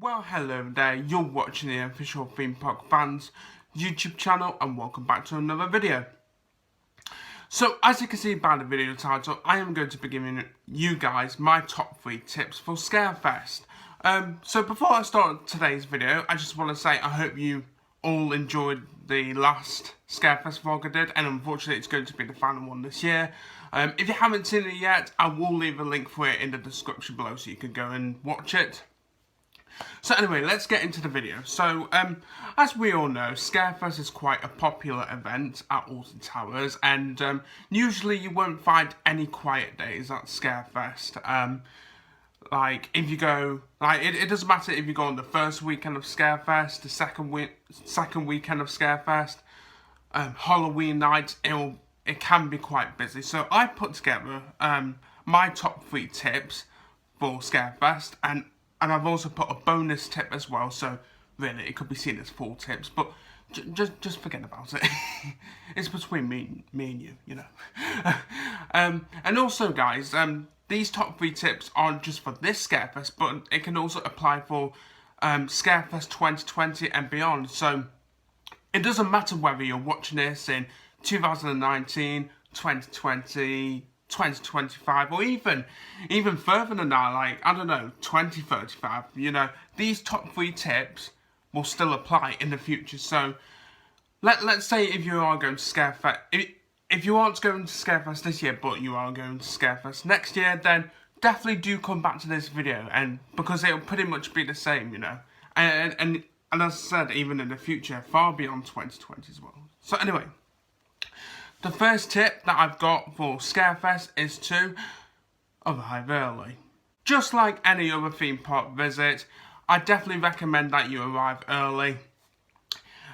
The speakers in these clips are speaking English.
Well, hello there, you're watching the official Theme Park Fans YouTube channel and welcome back to another video. So, as you can see by the video title, I am going to be giving you guys my top 3 tips for Scarefest. So before I start today's video, I just want to say I hope you all enjoyed the last Scarefest vlog I did, and unfortunately it's going to be the final one this year. If you haven't seen it yet, I will leave a link for it in the description below so you can go and watch it. So anyway, let's get into the video. So, as we all know, Scarefest is quite a popular event at Alton Towers, and usually you won't find any quiet days at Scarefest. Like, if you go, like, it doesn't matter if you go on the first weekend of Scarefest, the second weekend of Scarefest, Halloween night, it can be quite busy. So I put together my top 3 tips for Scarefest, and I've also put a bonus tip as well, so really it could be seen as 4 tips, but just forget about it. It's between me and you, you know. And also guys, these top 3 tips aren't just for this Scarefest, but it can also apply for Scarefest 2020 and beyond. So it doesn't matter whether you're watching this in 2019, 2020, 2025, or even further than that, like, I don't know, 2035, you know, these top 3 tips will still apply in the future. So let's say if you are going to Scarefest, if you aren't going to Scarefest this year but you are going to Scarefest next year, then definitely do come back to this video, and because it'll pretty much be the same, you know, and as I said, even in the future, far beyond 2020 as well. So anyway, the first tip that I've got for Scarefest is to arrive early. Just like any other theme park visit, I definitely recommend that you arrive early.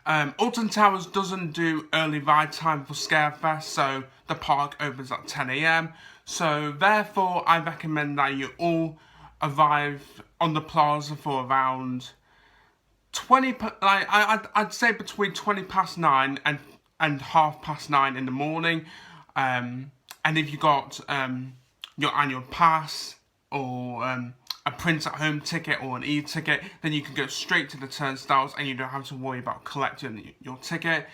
Alton Towers doesn't do early ride time for Scarefest, so the park opens at 10 AM. So therefore, I recommend that you all arrive on the plaza for around 20. I'd say between 20 past 9 and 9:30 in the morning, and if you got your annual pass or a print at home ticket or an e-ticket, then you can go straight to the turnstiles and you don't have to worry about collecting your ticket.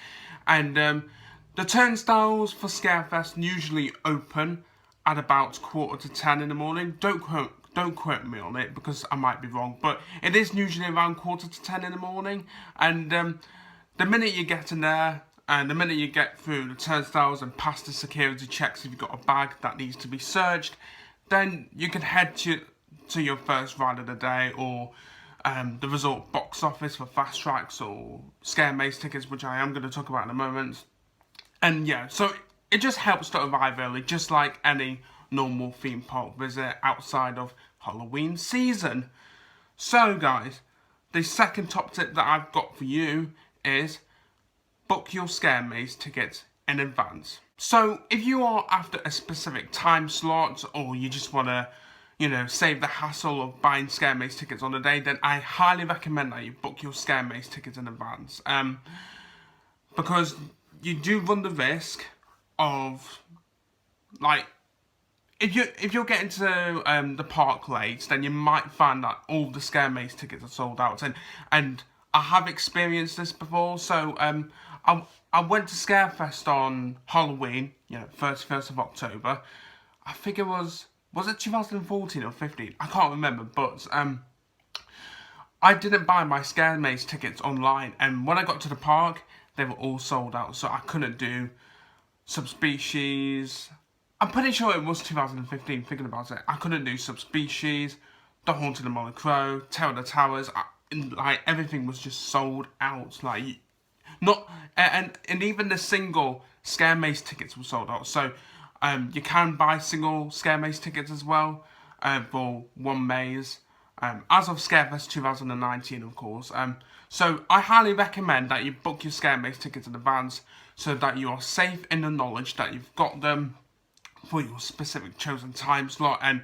And the turnstiles for Scarefest usually open at about 9:45 in the morning. Don't quote me on it because I might be wrong, but it is usually around 9:45 in the morning. And the minute you get in there, and the minute you get through the turnstiles and past the security checks, if you've got a bag that needs to be searched, then you can head to your first ride of the day, or the resort box office for fast tracks or Scare Maze tickets, which I am going to talk about in a moment. And yeah, so it just helps to arrive early, just like any normal theme park visit outside of Halloween season. So guys, the second top tip that I've got for you is book your Scare Maze tickets in advance. So if you are after a specific time slot, or you just want to, you know, save the hassle of buying Scare Maze tickets on the day, then I highly recommend that you book your Scare Maze tickets in advance. Because you do run the risk of, like, if you're getting to the park late, then you might find that all the Scare Maze tickets are sold out, and I have experienced this before. So I went to Scarefest on Halloween, you know, 31st of October. I think it was it 2014 or 15? I can't remember, but I didn't buy my Scare Maze tickets online, and when I got to the park, they were all sold out, so I couldn't do Subspecies. I'm pretty sure it was 2015, thinking about it. I couldn't do Subspecies, The Haunted of Molly Crow, Terror of the Towers. Like, everything was just sold out. Like, and even the single Scare Maze tickets were sold out. So you can buy single Scare Maze tickets as well for one maze, as of Scarefest 2019, of course. So I highly recommend that you book your Scare Maze tickets in advance, so that you are safe in the knowledge that you've got them for your specific chosen time slot, and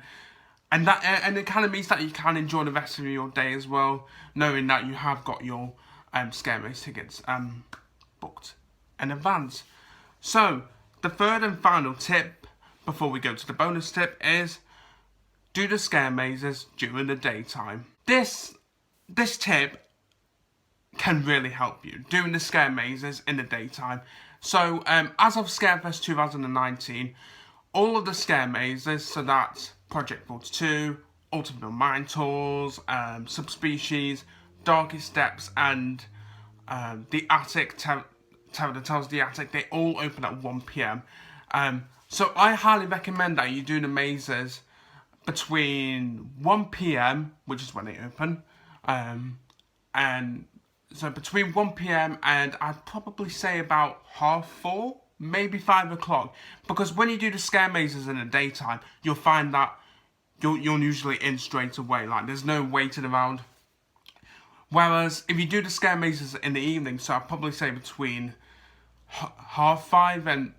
it kind of means that you can enjoy the rest of your day as well, knowing that you have got your Scare Maze tickets booked in advance. So the third and final tip before we go to the bonus tip is do the Scare Mazes during the daytime. This this tip can really help you doing the scare mazes in the daytime. So as of Scarefest 2019, all of the scare mazes, so that's Project 42, Ultimate Mine Tours, Subspecies, Darkest Depths, and the Attic, Terror that Tells the Attic, they all open at 1 PM. So I highly recommend that you do the mazes between 1 PM, which is when they open, and so between 1 PM and I'd probably say about 4:30, maybe 5 o'clock. Because when you do the scare mazes in the daytime, you'll find that you're usually in straight away. Like, there's no waiting around. Whereas if you do the scare mazes in the evening, so I'd probably say between half 5 and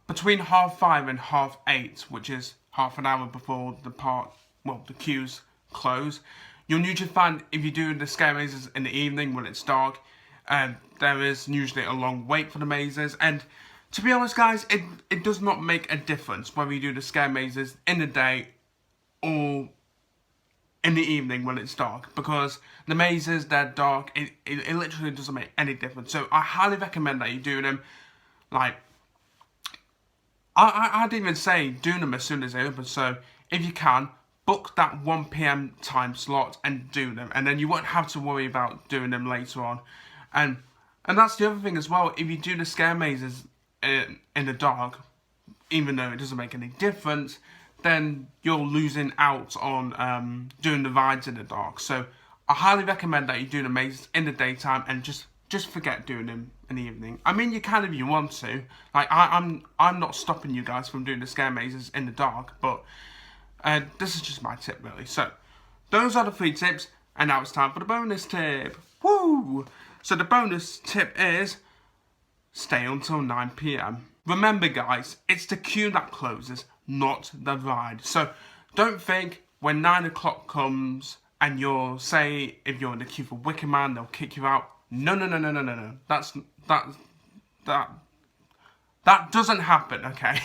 8:30, which is half an hour before the queues close, you'll usually find if you do the scare mazes in the evening when it's dark, there is usually a long wait for the mazes. And to be honest, guys, it does not make a difference whether you do the scare mazes in the day or in the evening when it's dark, because the mazes, they're dark. It literally doesn't make any difference. So I highly recommend that you do them. Like, I'd even say do them as soon as they open. So if you can, book that 1 PM time slot and do them, and then you won't have to worry about doing them later on. And that's the other thing as well. If you do the scare mazes in the dark, even though it doesn't make any difference, then you're losing out on doing the rides in the dark. So I highly recommend that you do the mazes in the daytime and just forget doing them in the evening. I mean, you can if you want to. Like, I'm not stopping you guys from doing the scare mazes in the dark, but this is just my tip, really. So those are the 3 tips, and now it's time for the bonus tip. Woo! So the bonus tip is stay until 9 PM. Remember, guys, it's the queue that closes, not the ride. So don't think when 9 o'clock comes and you're, say, if you're in the queue for Wicker Man, they'll kick you out. No. That doesn't happen, okay?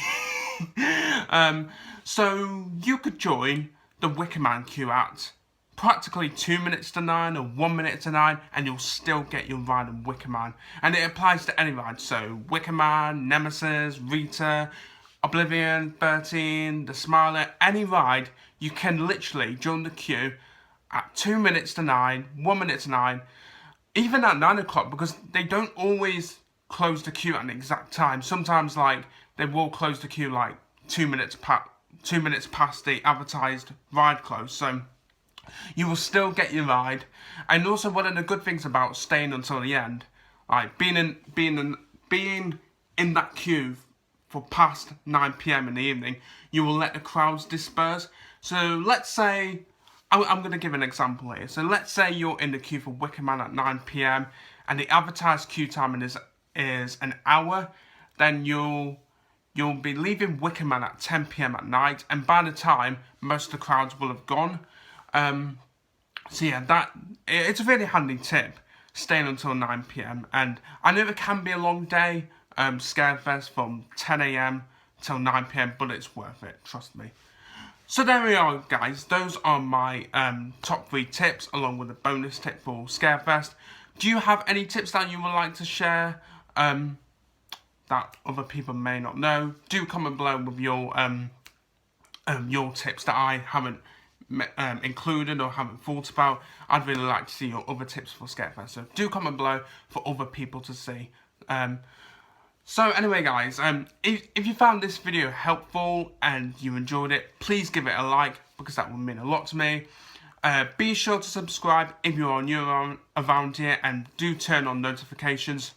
So you could join the Wicker Man queue at practically 2 minutes to 9 or 1 minute to 9, and you'll still get your ride on Wicker Man. And it applies to any ride. So Wicker Man, Nemesis, Rita, Oblivion, 13, The Smiler, any ride, you can literally join the queue at 2 minutes to 9, 1 minute to 9, even at 9 o'clock, because they don't always close the queue at an exact time. Sometimes, like, they will close the queue like 2 minutes past the advertised ride close. So you will still get your ride. And also, one of the good things about staying until the end, like being in that queue for past 9 PM in the evening, you will let the crowds disperse. So let's say, I'm going to give an example here. So let's say you're in the queue for Wicker Man at 9 PM and the advertised queue time is an hour. Then you'll be leaving Wicker Man at 10 PM at night, and by the time most of the crowds will have gone. So yeah, it's a really handy tip, staying until 9 PM. And I know it can be a long day, Scarefest from 10 AM till 9 PM, but it's worth it, trust me. So there we are, guys. Those are my top 3 tips, along with a bonus tip for Scarefest. Do you have any tips that you would like to share that other people may not know? Do comment below with your tips that I haven't included or haven't thought about. I'd really like to see your other tips for Scarefest. So do comment below for other people to see. So anyway, guys, if you found this video helpful and you enjoyed it, please give it a like, because that would mean a lot to me. Be sure to subscribe if you are new around here, and do turn on notifications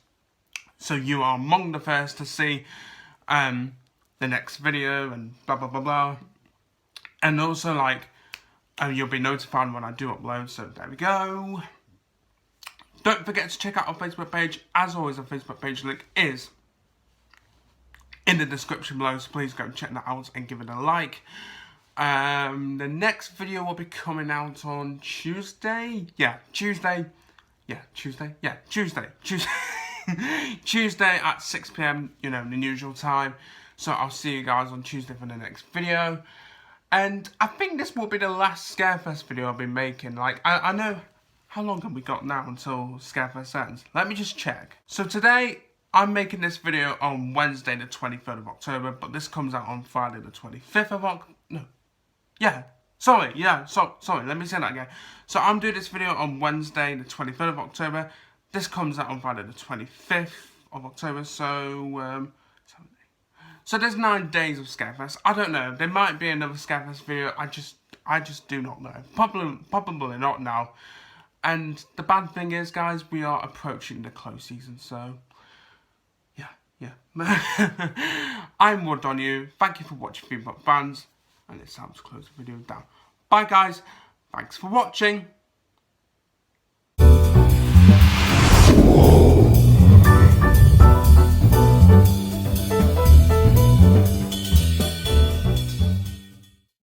so you are among the first to see the next video and blah blah blah blah. And also, like, you'll be notified when I do upload. So there we go. Don't forget to check out our Facebook page. As always, our Facebook page link is in the description below, so please go and check that out and give it a like. The next video will be coming out on Tuesday. Tuesday at 6 PM, you know, the usual time. So I'll see you guys on Tuesday for the next video. And I think this will be the last Scarefest video I'll be making. Like, I know how long have we got now until Scarefest ends? Let me just check. So today, I'm making this video on Wednesday the 23rd of October, but this comes out on Friday the 25th of October. No. Yeah. Sorry, let me say that again. So I'm doing this video on Wednesday the 23rd of October. This comes out on Friday the 25th of October, so there's 9 days of Scarefest. I don't know, there might be another Scarefest video, I just do not know. Probably not now. And the bad thing is, guys, we are approaching the close season, so yeah. I'm Wood on you. Thank you for watching Theme Park Fans, and it's time to close the video down. Bye, guys. Thanks for watching.